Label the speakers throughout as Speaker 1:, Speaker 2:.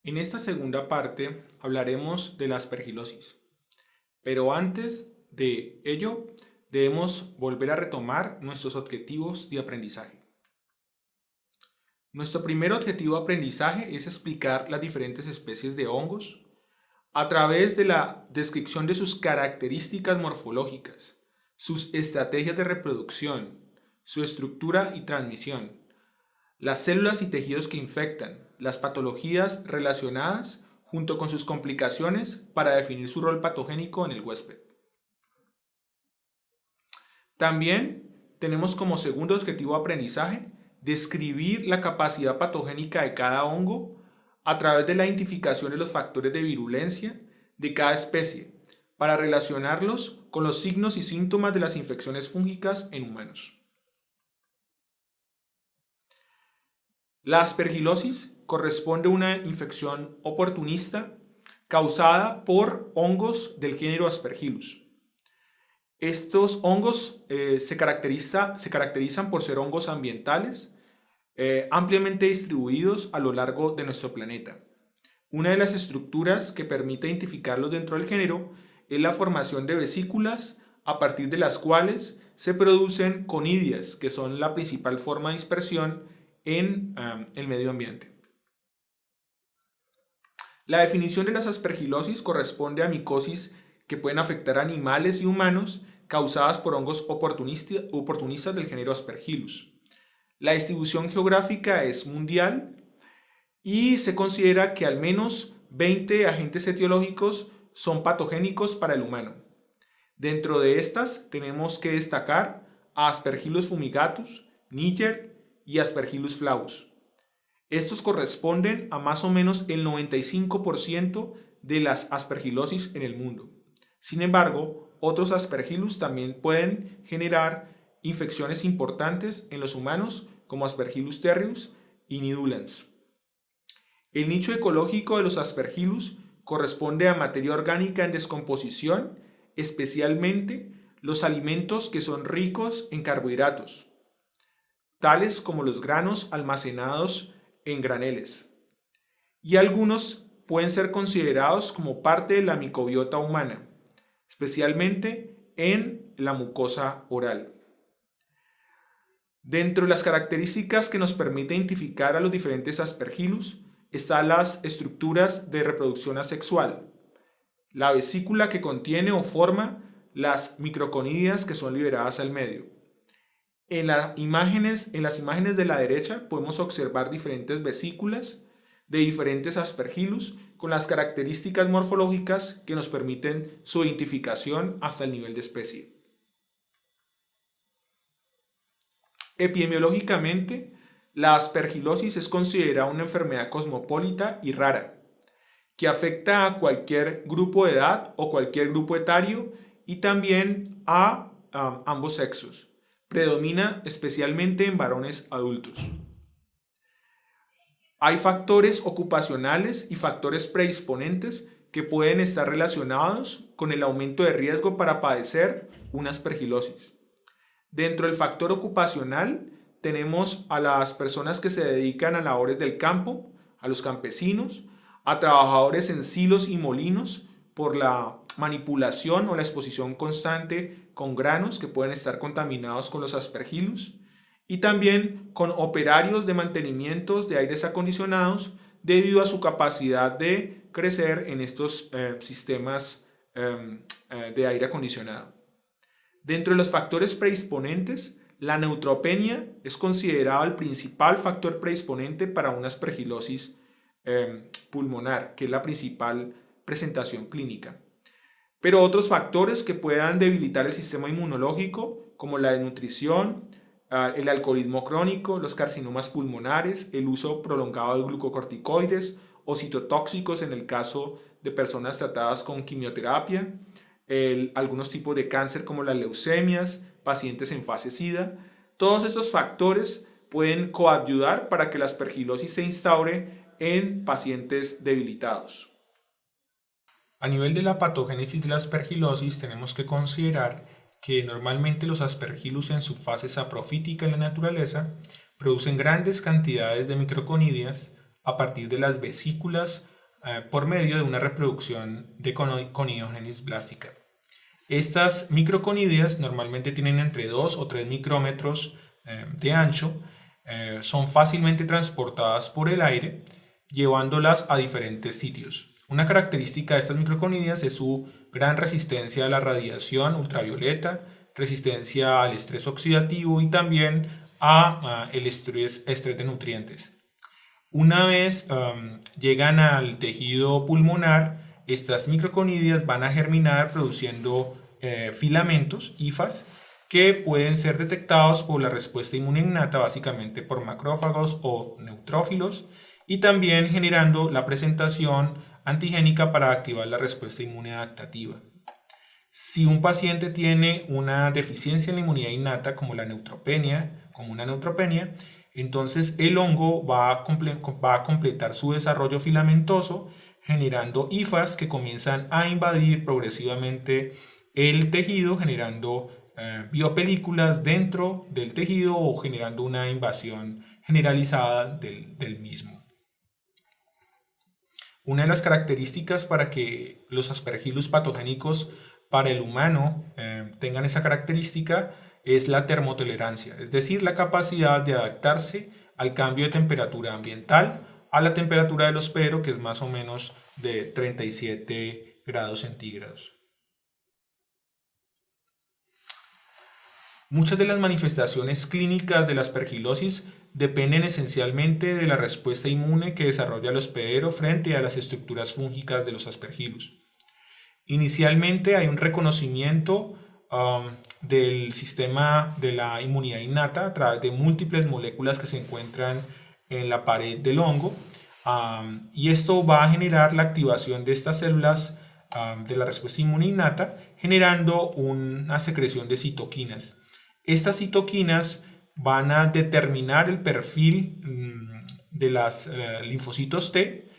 Speaker 1: En esta segunda parte hablaremos de la aspergilosis, pero antes de ello debemos volver a retomar nuestros objetivos de aprendizaje. Nuestro primer objetivo de aprendizaje es explicar las diferentes especies de hongos a través de la descripción de sus características morfológicas, sus estrategias de reproducción, su estructura y transmisión, las células y tejidos que infectan, las patologías relacionadas junto con sus complicaciones para definir su rol patogénico en el huésped. También tenemos como segundo objetivo de aprendizaje describir la capacidad patogénica de cada hongo a través de la identificación de los factores de virulencia de cada especie para relacionarlos con los signos y síntomas de las infecciones fúngicas en humanos. La aspergilosis corresponde a una infección oportunista causada por hongos del género Aspergillus. Estos hongos se caracterizan por ser hongos ambientales ampliamente distribuidos a lo largo de nuestro planeta. Una de las estructuras que permite identificarlos dentro del género es la formación de vesículas a partir de las cuales se producen conidias, que son la principal forma de dispersión en el medio ambiente. La definición de las aspergilosis corresponde a micosis que pueden afectar a animales y humanos causadas por hongos oportunistas del género Aspergillus. La distribución geográfica es mundial y se considera que al menos 20 agentes etiológicos son patogénicos para el humano. Dentro de estas tenemos que destacar a Aspergillus fumigatus, Niger y Aspergillus flavus. Estos corresponden a más o menos el 95% de las aspergilosis en el mundo. Sin embargo, otros Aspergillus también pueden generar infecciones importantes en los humanos como Aspergillus tertius y nidulans. El nicho ecológico de los Aspergillus corresponde a materia orgánica en descomposición, especialmente los alimentos que son ricos en carbohidratos, tales como los granos almacenados en graneles, y algunos pueden ser considerados como parte de la microbiota humana, especialmente en la mucosa oral. Dentro de las características que nos permite identificar a los diferentes Aspergillus están las estructuras de reproducción asexual, la vesícula que contiene o forma las microconidias que son liberadas al medio. En las imágenes de la derecha podemos observar diferentes vesículas de diferentes Aspergillus con las características morfológicas que nos permiten su identificación hasta el nivel de especie. Epidemiológicamente, la aspergilosis es considerada una enfermedad cosmopolita y rara, que afecta a cualquier grupo de edad o cualquier grupo etario y también a ambos sexos. Predomina especialmente en varones adultos. Hay factores ocupacionales y factores predisponentes que pueden estar relacionados con el aumento de riesgo para padecer una aspergilosis. Dentro del factor ocupacional tenemos a las personas que se dedican a labores del campo, a los campesinos, a trabajadores en silos y molinos por la manipulación o la exposición constante con granos que pueden estar contaminados con los Aspergillus y también con operarios de mantenimientos de aires acondicionados debido a su capacidad de crecer en estos sistemas de aire acondicionado. Dentro de los factores predisponentes, la neutropenia es considerada el principal factor predisponente para una aspergilosis pulmonar, que es la principal presentación clínica. Pero otros factores que puedan debilitar el sistema inmunológico, como la desnutrición, el alcoholismo crónico, los carcinomas pulmonares, el uso prolongado de glucocorticoides o citotóxicos en el caso de personas tratadas con quimioterapia, algunos tipos de cáncer como las leucemias, pacientes en fase SIDA. Todos estos factores pueden coayudar para que la aspergilosis se instaure en pacientes debilitados. A nivel de la patogénesis de la aspergilosis tenemos que considerar que normalmente los Aspergillus en su fase saprofítica en la naturaleza producen grandes cantidades de microconidias a partir de las vesículas por medio de una reproducción de conidogénesis blástica. Estas microconidias normalmente tienen entre 2 o 3 micrómetros de ancho, son fácilmente transportadas por el aire, llevándolas a diferentes sitios. Una característica de estas microconidias es su gran resistencia a la radiación ultravioleta, resistencia al estrés oxidativo y también a el estrés de nutrientes. Una vez llegan al tejido pulmonar, estas microconidias van a germinar produciendo filamentos, hifas, que pueden ser detectados por la respuesta inmune innata, básicamente por macrófagos o neutrófilos, y también generando la presentación antigénica para activar la respuesta inmune adaptativa. Si un paciente tiene una deficiencia en la inmunidad innata, como una neutropenia, entonces el hongo va a completar su desarrollo filamentoso, generando hifas que comienzan a invadir progresivamente el tejido, generando biopelículas dentro del tejido o generando una invasión generalizada del mismo. Una de las características para que los aspergillus patogénicos para el humano tengan esa característica es la termotolerancia, es decir, la capacidad de adaptarse al cambio de temperatura ambiental a la temperatura del hospedero, que es más o menos de 37 grados centígrados. Muchas de las manifestaciones clínicas de la aspergilosis dependen esencialmente de la respuesta inmune que desarrolla el hospedero frente a las estructuras fúngicas de los aspergillus. Inicialmente hay un reconocimiento del sistema de la inmunidad innata a través de múltiples moléculas que se encuentran en la pared del hongo, y esto va a generar la activación de estas células de la respuesta inmune innata, generando una secreción de citoquinas. Estas citoquinas van a determinar el perfil de los linfocitos T,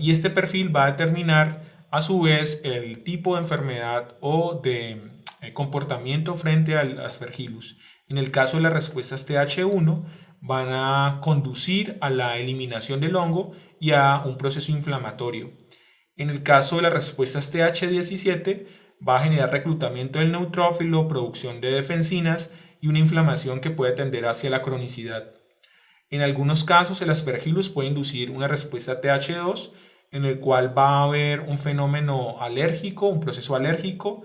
Speaker 1: y este perfil va a determinar a su vez el tipo de enfermedad o de comportamiento frente al aspergillus. En el caso de las respuestas TH1 van a conducir a la eliminación del hongo y a un proceso inflamatorio. En el caso de las respuestas TH17 va a generar reclutamiento del neutrófilo, producción de defensinas y una inflamación que puede tender hacia la cronicidad. En algunos casos el aspergillus puede inducir una respuesta TH2 en el cual va a haber un fenómeno alérgico, un proceso alérgico,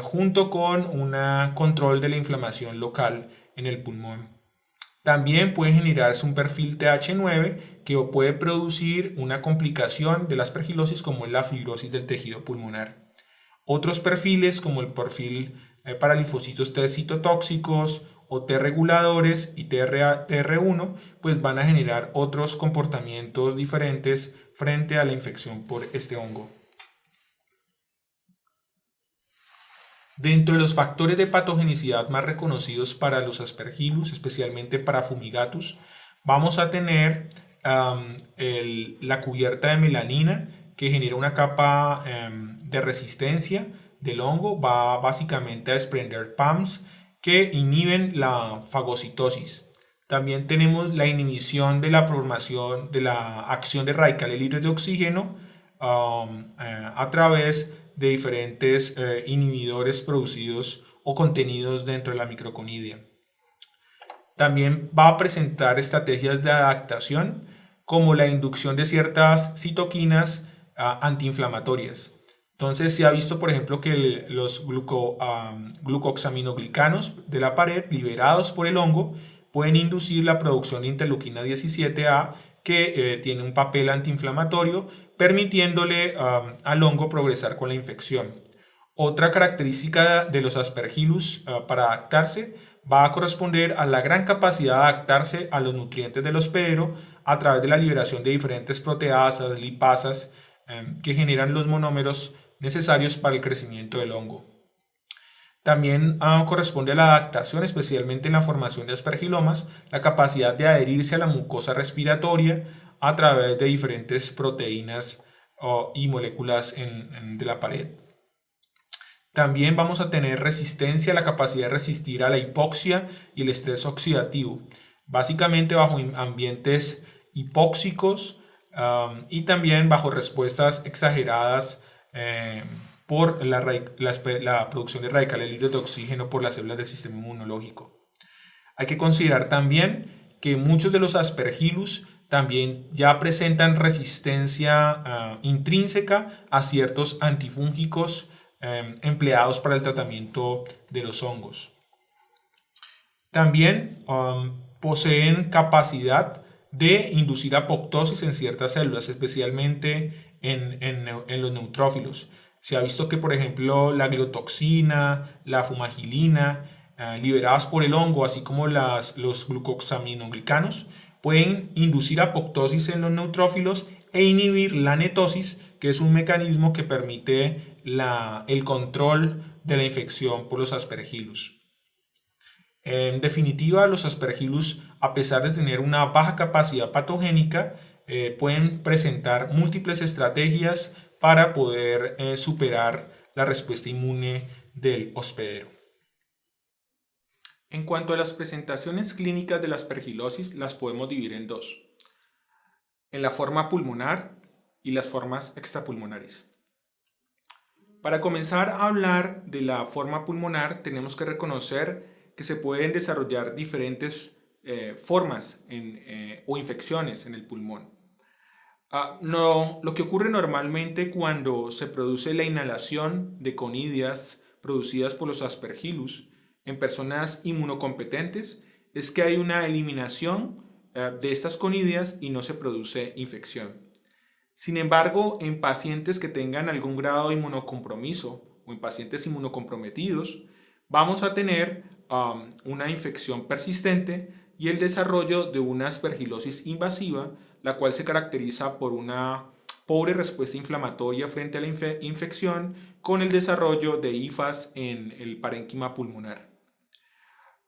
Speaker 1: junto con un control de la inflamación local en el pulmón. También puede generarse un perfil TH9 que puede producir una complicación de la aspergilosis como es la fibrosis del tejido pulmonar. Otros perfiles como el perfil para linfocitos T citotóxicos o T reguladores y TR1 pues van a generar otros comportamientos diferentes frente a la infección por este hongo. Dentro de los factores de patogenicidad más reconocidos para los aspergillus, especialmente para fumigatus, vamos a tener la cubierta de melanina, que genera una capa de resistencia del hongo, va básicamente a desprender PAMs que inhiben la fagocitosis. También tenemos la inhibición de la formación de la acción de radicales libres de oxígeno a través de diferentes inhibidores producidos o contenidos dentro de la microconidia. También va a presentar estrategias de adaptación como la inducción de ciertas citoquinas antiinflamatorias. Entonces se ha visto, por ejemplo, que los glucoxaminoglicanos de la pared liberados por el hongo pueden inducir la producción de interleuquina 17A, que tiene un papel antiinflamatorio, permitiéndole al hongo progresar con la infección. Otra característica de los aspergillus para adaptarse va a corresponder a la gran capacidad de adaptarse a los nutrientes del hospedero a través de la liberación de diferentes proteasas, lipasas, que generan los monómeros necesarios para el crecimiento del hongo. También corresponde a la adaptación, especialmente en la formación de aspergilomas, la capacidad de adherirse a la mucosa respiratoria a través de diferentes proteínas y moléculas de la pared. También vamos a tener resistencia, la capacidad de resistir a la hipoxia y el estrés oxidativo. Básicamente bajo ambientes hipóxicos y también bajo respuestas exageradas por la producción de radicales libres de oxígeno por las células del sistema inmunológico. Hay que considerar también que muchos de los aspergillus también ya presentan resistencia intrínseca a ciertos antifúngicos empleados para el tratamiento de los hongos. También poseen capacidad de inducir apoptosis en ciertas células, especialmente en los neutrófilos. Se ha visto que, por ejemplo, la gliotoxina, la fumagilina, liberadas por el hongo, así como los glucosaminoglicanos, pueden inducir apoptosis en los neutrófilos e inhibir la netosis, que es un mecanismo que permite el control de la infección por los aspergillus. En definitiva, los aspergillus, a pesar de tener una baja capacidad patogénica, pueden presentar múltiples estrategias para poder superar la respuesta inmune del hospedero. En cuanto a las presentaciones clínicas de la aspergillosis, las podemos dividir en dos: en la forma pulmonar y las formas extrapulmonares. Para comenzar a hablar de la forma pulmonar, tenemos que reconocer que se pueden desarrollar diferentes formas o infecciones en el pulmón. Lo que ocurre normalmente cuando se produce la inhalación de conidias producidas por los aspergillus en personas inmunocompetentes es que hay una eliminación de estas conidias y no se produce infección. Sin embargo, en pacientes que tengan algún grado de inmunocompromiso o en pacientes inmunocomprometidos, vamos a tener una infección persistente y el desarrollo de una aspergillosis invasiva, la cual se caracteriza por una pobre respuesta inflamatoria frente a la infección, con el desarrollo de hifas en el parénquima pulmonar.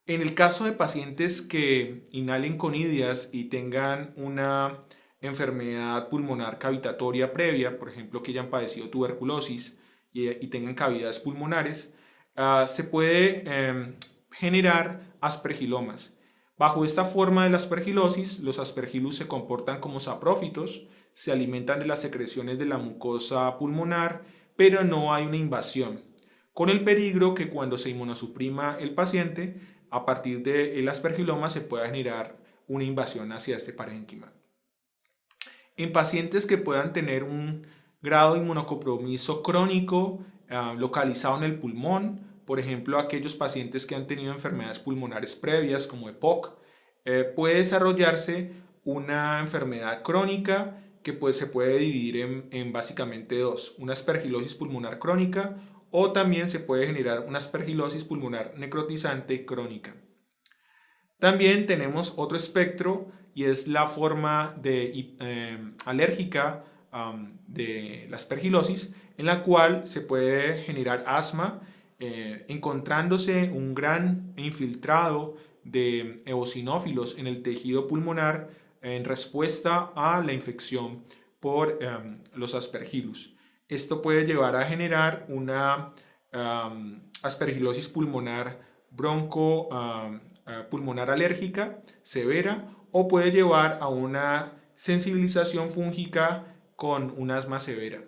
Speaker 1: En el caso de pacientes que inhalen conidias y tengan una enfermedad pulmonar cavitatoria previa, por ejemplo, que hayan padecido tuberculosis y tengan cavidades pulmonares, se puede generar aspergilomas. Bajo esta forma de la aspergillosis, los aspergillus se comportan como saprófitos, se alimentan de las secreciones de la mucosa pulmonar, pero no hay una invasión, con el peligro que cuando se inmunosuprima el paciente, a partir del aspergiloma se pueda generar una invasión hacia este parénquima. En pacientes que puedan tener un grado de inmunocompromiso crónico localizado en el pulmón, por ejemplo, aquellos pacientes que han tenido enfermedades pulmonares previas como EPOC, puede desarrollarse una enfermedad crónica que se puede dividir en básicamente dos: una aspergillosis pulmonar crónica, o también se puede generar una aspergillosis pulmonar necrotizante crónica. También tenemos otro espectro y es la forma alérgica de la aspergillosis, en la cual se puede generar asma, encontrándose un gran infiltrado de eosinófilos en el tejido pulmonar en respuesta a la infección por los aspergillus. Esto puede llevar a generar una aspergillosis pulmonar pulmonar alérgica severa, o puede llevar a una sensibilización fúngica con un asma severa.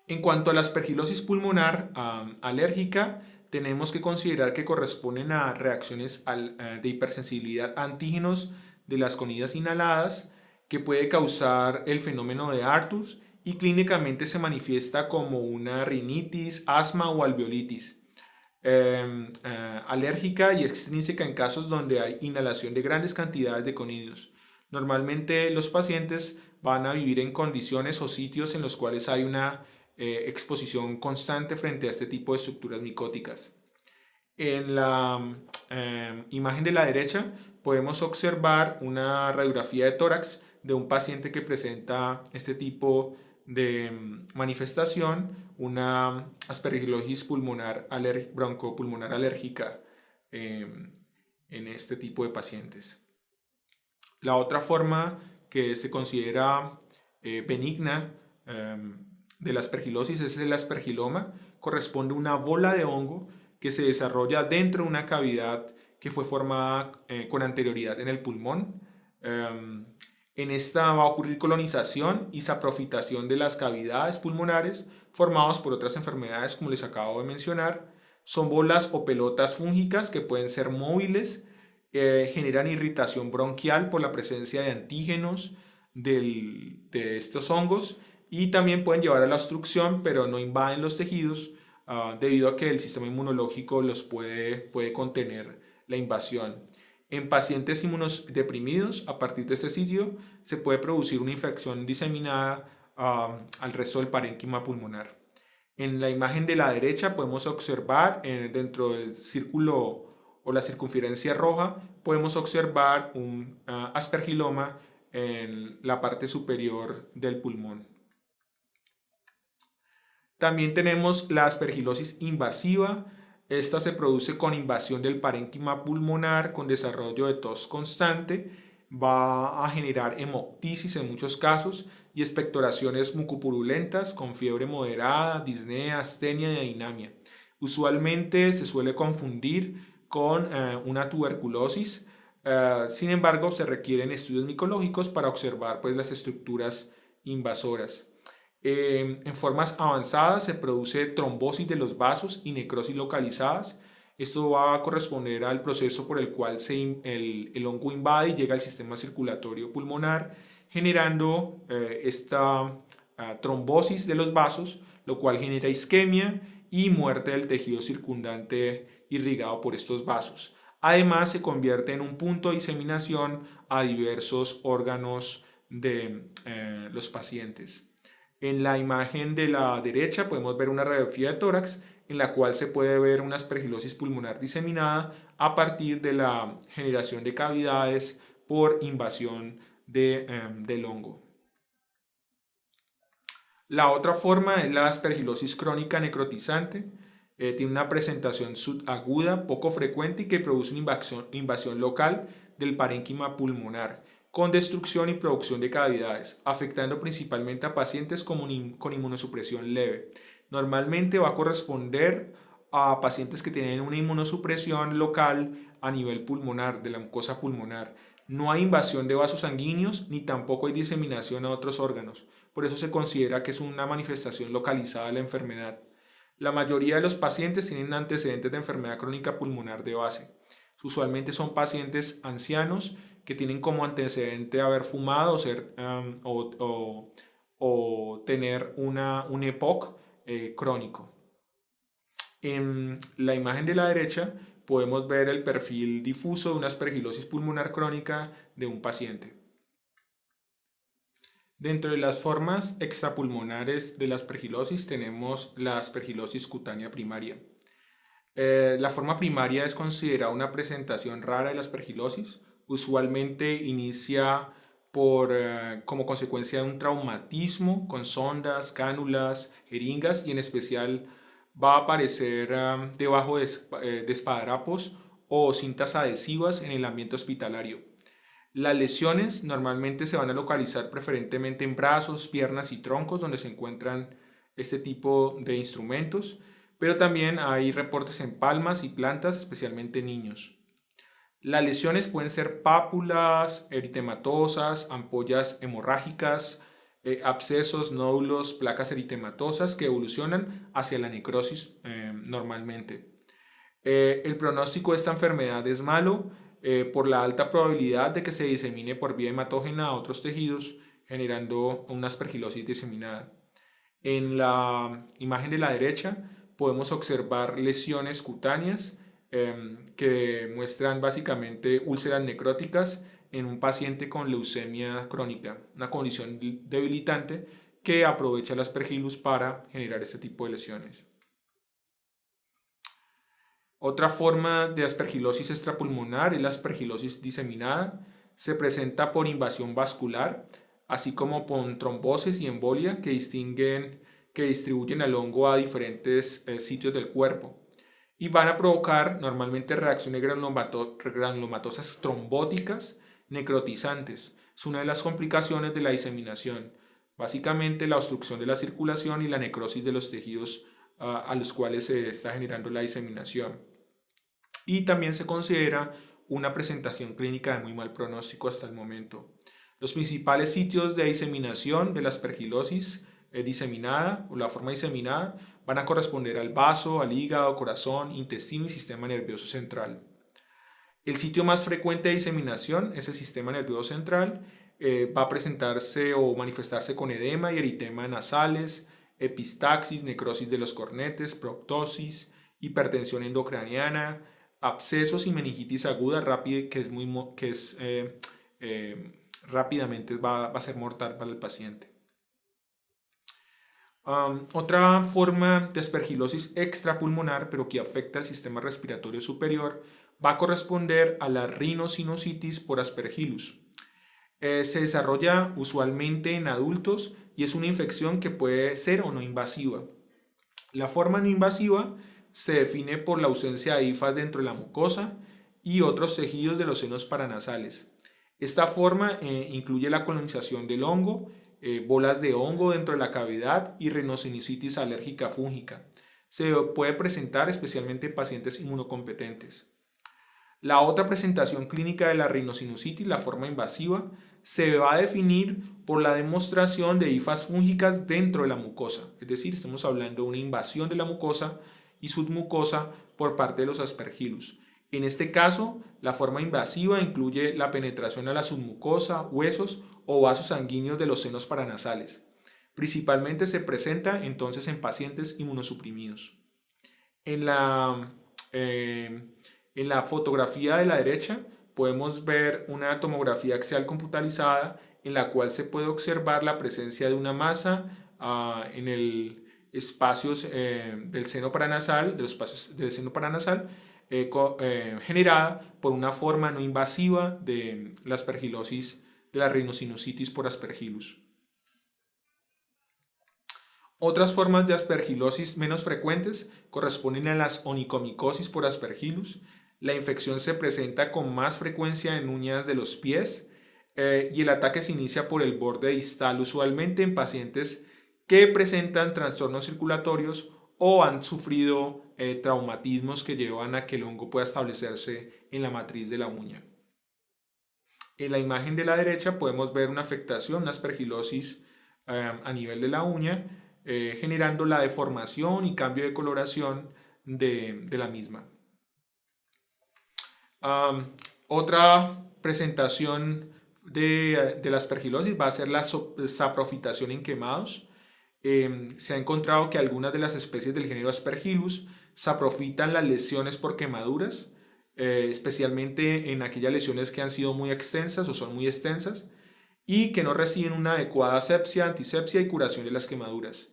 Speaker 1: En cuanto a la aspergillosis pulmonar alérgica, tenemos que considerar que corresponden a reacciones de hipersensibilidad a antígenos de las conidias inhaladas, que puede causar el fenómeno de Artus y clínicamente se manifiesta como una rinitis, asma o alveolitis. Alérgica y extrínseca en casos donde hay inhalación de grandes cantidades de conidios. Normalmente los pacientes van a vivir en condiciones o sitios en los cuales hay una exposición constante frente a este tipo de estructuras micóticas. En la imagen de la derecha podemos observar una radiografía de tórax de un paciente que presenta este tipo de manifestación, una aspergillosis broncopulmonar alérgica en este tipo de pacientes. La otra forma que se considera benigna de la aspergillosis es el aspergiloma. Corresponde a una bola de hongo que se desarrolla dentro de una cavidad que fue formada con anterioridad en el pulmón. En esta va a ocurrir colonización y saprofitación de las cavidades pulmonares formados por otras enfermedades como les acabo de mencionar. Son bolas o pelotas fúngicas que pueden ser móviles, generan irritación bronquial por la presencia de antígenos de estos hongos y también pueden llevar a la obstrucción, pero no invaden los tejidos debido a que el sistema inmunológico los puede contener la invasión. En pacientes inmunodeprimidos, a partir de este sitio, se puede producir una infección diseminada al resto del parénquima pulmonar. En la imagen de la derecha podemos observar dentro del círculo o la circunferencia roja, podemos observar un aspergiloma en la parte superior del pulmón. También tenemos la aspergilosis invasiva. Esta se produce con invasión del parénquima pulmonar con desarrollo de tos constante. Va a generar hemoptisis en muchos casos y expectoraciones mucopurulentas con fiebre moderada, disnea, astenia y adinamia. Usualmente se suele confundir con una tuberculosis. Sin embargo, se requieren estudios micológicos para observar pues, las estructuras invasoras. En formas avanzadas se produce trombosis de los vasos y necrosis localizadas. Esto va a corresponder al proceso por el cual el hongo invade y llega al sistema circulatorio pulmonar, generando esta trombosis de los vasos, lo cual genera isquemia y muerte del tejido circundante irrigado por estos vasos. Además, se convierte en un punto de diseminación a diversos órganos de los pacientes. En la imagen de la derecha podemos ver una radiografía de tórax en la cual se puede ver una aspergilosis pulmonar diseminada a partir de la generación de cavidades por invasión del hongo. La otra forma es la aspergilosis crónica necrotizante. Tiene una presentación subaguda, poco frecuente y que produce una invasión local del parénquima pulmonar con destrucción y producción de cavidades, afectando principalmente a pacientes con inmunosupresión leve. Normalmente va a corresponder a pacientes que tienen una inmunosupresión local a nivel pulmonar, de la mucosa pulmonar. No hay invasión de vasos sanguíneos ni tampoco hay diseminación a otros órganos. Por eso se considera que es una manifestación localizada de la enfermedad. La mayoría de los pacientes tienen antecedentes de enfermedad crónica pulmonar de base. Usualmente son pacientes ancianos que tienen como antecedente haber fumado o tener un EPOC crónico. En la imagen de la derecha podemos ver el perfil difuso de una aspergilosis pulmonar crónica de un paciente. Dentro de las formas extrapulmonares de la aspergilosis tenemos la aspergilosis cutánea primaria. La forma primaria es considerada una presentación rara de la aspergilosis. Usualmente inicia como consecuencia de un traumatismo con sondas, cánulas, jeringas y en especial va a aparecer debajo de espadarapos o cintas adhesivas en el ambiente hospitalario. Las lesiones normalmente se van a localizar preferentemente en brazos, piernas y troncos donde se encuentran este tipo de instrumentos, pero también hay reportes en palmas y plantas, especialmente en niños. Las lesiones pueden ser pápulas, eritematosas, ampollas hemorrágicas, abscesos, nódulos, placas eritematosas que evolucionan hacia la necrosis normalmente. El pronóstico de esta enfermedad es malo por la alta probabilidad de que se disemine por vía hematógena a otros tejidos, generando una aspergilosis diseminada. En la imagen de la derecha podemos observar lesiones cutáneas que muestran básicamente úlceras necróticas en un paciente con leucemia crónica, una condición debilitante que aprovecha el aspergillus para generar este tipo de lesiones. Otra forma de aspergilosis extrapulmonar es la aspergilosis diseminada. Se presenta por invasión vascular, así como por trombosis y embolia que distribuyen al hongo a diferentes sitios del cuerpo y van a provocar normalmente reacciones granulomatosas trombóticas necrotizantes. Es una de las complicaciones de la diseminación. Básicamente la obstrucción de la circulación y la necrosis de los tejidos a los cuales se está generando la diseminación. Y también se considera una presentación clínica de muy mal pronóstico hasta el momento. Los principales sitios de diseminación de la aspergilosis diseminada o la forma diseminada van a corresponder al vaso, al hígado, corazón, intestino y sistema nervioso central. El sitio más frecuente de diseminación es el sistema nervioso central. Va a presentarse o manifestarse con edema y eritema nasales, epistaxis, necrosis de los cornetes, proptosis, hipertensión endocraniana, abscesos y meningitis aguda rápida rápidamente va a ser mortal para el paciente. Otra forma de aspergilosis extrapulmonar, pero que afecta al sistema respiratorio superior, va a corresponder a la rhinosinusitis por Aspergillus. Se desarrolla usualmente en adultos y es una infección que puede ser o no invasiva. La forma no invasiva se define por la ausencia de hifas dentro de la mucosa y otros tejidos de los senos paranasales. Esta forma incluye la colonización del hongo, bolas de hongo dentro de la cavidad y rhinosinusitis alérgica fúngica. Se puede presentar especialmente en pacientes inmunocompetentes. La otra presentación clínica de la rhinosinusitis, la forma invasiva, se va a definir por la demostración de hifas fúngicas dentro de la mucosa. Es decir, estamos hablando de una invasión de la mucosa y submucosa por parte de los Aspergillus. En este caso, la forma invasiva incluye la penetración a la submucosa, huesos o vasos sanguíneos de los senos paranasales. Principalmente se presenta entonces en pacientes inmunosuprimidos. En la fotografía de la derecha podemos ver una tomografía axial computarizada en la cual se puede observar la presencia de una masa en el espacios del seno paranasal, de los espacios del seno paranasal, generada por una forma no invasiva de la aspergilosis, de la rhinosinusitis por Aspergillus. Otras formas de aspergilosis menos frecuentes corresponden a las onicomicosis por Aspergillus. La infección se presenta con más frecuencia en uñas de los pies y el ataque se inicia por el borde distal, usualmente en pacientes que presentan trastornos circulatorios o han sufrido traumatismos que llevan a que el hongo pueda establecerse en la matriz de la uña. En la imagen de la derecha podemos ver una afectación, una aspergilosis a nivel de la uña, generando la deformación y cambio de coloración de la misma. Otra presentación de la aspergilosis va a ser la saprofitación en quemados. Se ha encontrado que algunas de las especies del género Aspergillus saprofitan las lesiones por quemaduras, especialmente en aquellas lesiones que han sido muy extensas o son muy extensas y que no reciben una adecuada asepsia, antisepsia y curación de las quemaduras.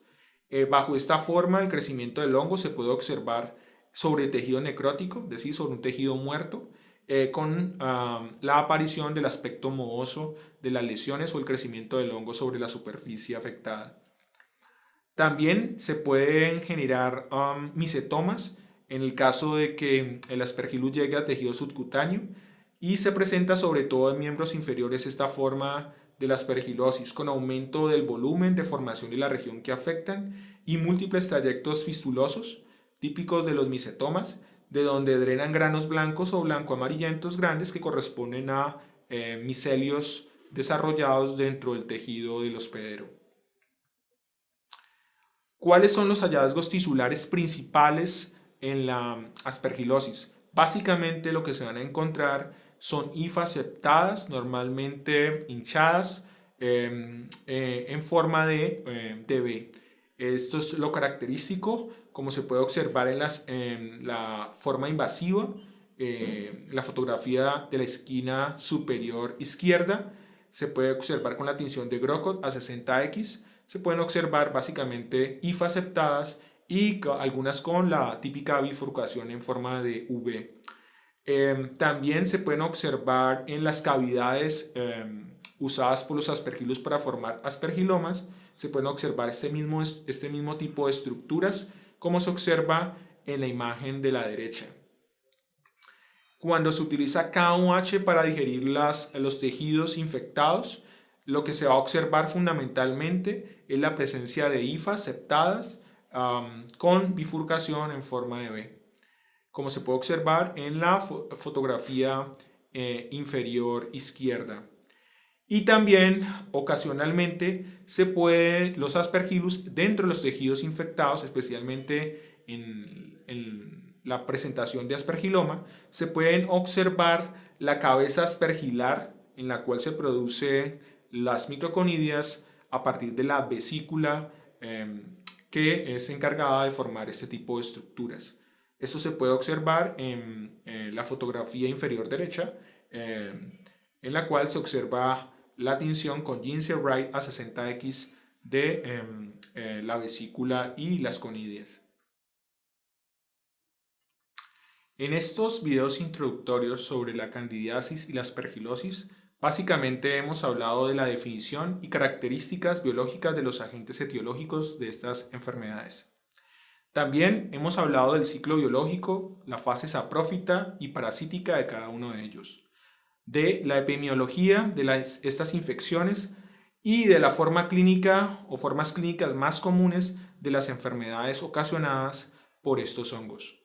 Speaker 1: Bajo esta forma, el crecimiento del hongo se puede observar sobre tejido necrótico, es decir, sobre un tejido muerto, con la aparición del aspecto mohoso de las lesiones o el crecimiento del hongo sobre la superficie afectada. También se pueden generar micetomas en el caso de que el Aspergillus llegue a tejido subcutáneo y se presenta sobre todo en miembros inferiores esta forma de la aspergilosis con aumento del volumen, deformación de la región que afectan y múltiples trayectos fistulosos típicos de los micetomas, de donde drenan granos blancos o blanco-amarillentos grandes que corresponden a micelios desarrollados dentro del tejido del hospedero. ¿Cuáles son los hallazgos tisulares principales en la aspergilosis? Básicamente lo que se van a encontrar son hifas septadas, normalmente hinchadas, en forma de V. Esto es lo característico, como se puede observar en la forma invasiva, la fotografía de la esquina superior izquierda, se puede observar con la tinción de Grocott a 60X, se pueden observar básicamente hifas septadas y algunas con la típica bifurcación en forma de V. También se pueden observar en las cavidades usadas por los Aspergillus para formar aspergilomas, se pueden observar este mismo tipo de estructuras como se observa en la imagen de la derecha. Cuando se utiliza KOH para digerir los tejidos infectados, lo que se va a observar fundamentalmente es la presencia de hifas septadas con bifurcación en forma de V. como se puede observar en la fotografía inferior izquierda. Y también ocasionalmente los aspergillus dentro de los tejidos infectados, especialmente en la presentación de aspergiloma, se pueden observar la cabeza aspergilar en la cual se produce las microconidias a partir de la vesícula que es encargada de formar este tipo de estructuras. Esto se puede observar en la fotografía inferior derecha, en la cual se observa la tinción con Ginseng Wright A60X de la vesícula y las conidias. En estos videos introductorios sobre la candidiasis y la aspergilosis, básicamente hemos hablado de la definición y características biológicas de los agentes etiológicos de estas enfermedades. También hemos hablado del ciclo biológico, la fase saprófita y parasítica de cada uno de ellos, de la epidemiología de estas infecciones y de la forma clínica o formas clínicas más comunes de las enfermedades ocasionadas por estos hongos.